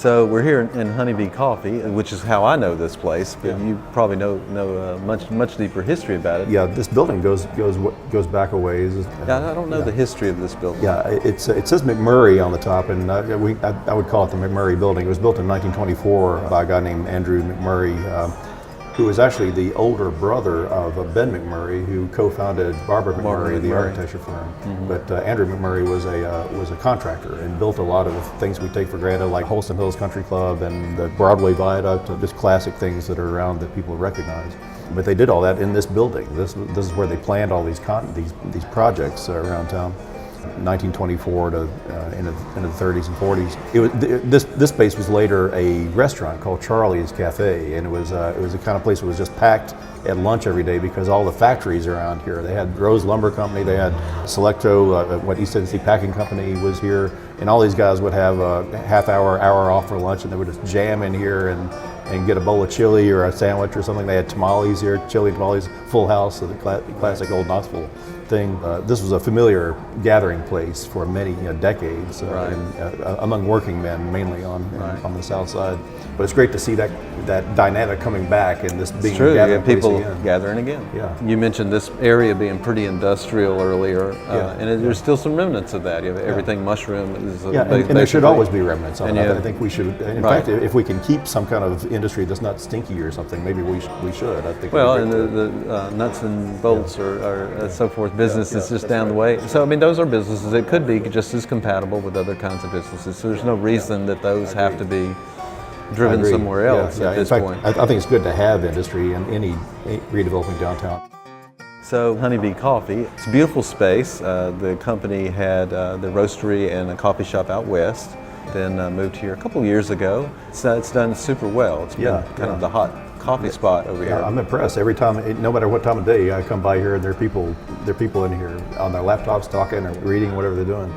So we're here in Honeybee Coffee, which is how I know this place, but you probably know much deeper history about it. Yeah, this building goes back a ways. Yeah, I don't know the history of this building. Yeah, it says McMurry on the top, and I would call it the McMurry building. It was built in 1924 by a guy named Andrew McMurry, who was actually the older brother of Ben McMurry, who co-founded Barbara McMurry, the architecture firm. But Andrew McMurry was a contractor and built a lot of things we take for granted, like Holston Hills Country Club and the Broadway Viaduct, just classic things that are around that people recognize. But they did all that in this building. This is where they planned all these projects around town. 1924 to into the 30s and 40s. This space was later a restaurant called Charlie's Cafe, and it was a kind of place that was just packed at lunch every day because all the factories around here. They had Rose Lumber Company, they had Selectro, what East Tennessee Packing Company was here, and all these guys would have a hour off for lunch, and they would just jam in here and get a bowl of chili or a sandwich or something. They had tamales here, chili tamales, full house, so the classic old Knoxville thing. This was a familiar gathering place for many decades among working men, mainly on the south side. But it's great to see that dynamic coming back and this being a gathering place people again. gathering again. Yeah. You mentioned this area being pretty industrial earlier, and there's still some remnants of that. You have everything mushroom. And there should always be remnants of it. I think we should. In Right. fact, if we can keep some kind of industry that's not stinky or something, maybe we should. I think. Well, and the nuts and bolts or so forth business is just down the way. So I mean, those are businesses that could be just as compatible with other kinds of businesses. So there's no reason that those have to be driven somewhere else at this point. I think it's good to have industry in any redeveloping downtown. So Honeybee Coffee, it's a beautiful space. The company had the roastery and a coffee shop out west, then moved here a couple years ago. It's done super well. It's been kind of the hot coffee spot over here. I'm impressed every time, no matter what time of day I come by here, and there are people in here on their laptops talking or reading, whatever they're doing.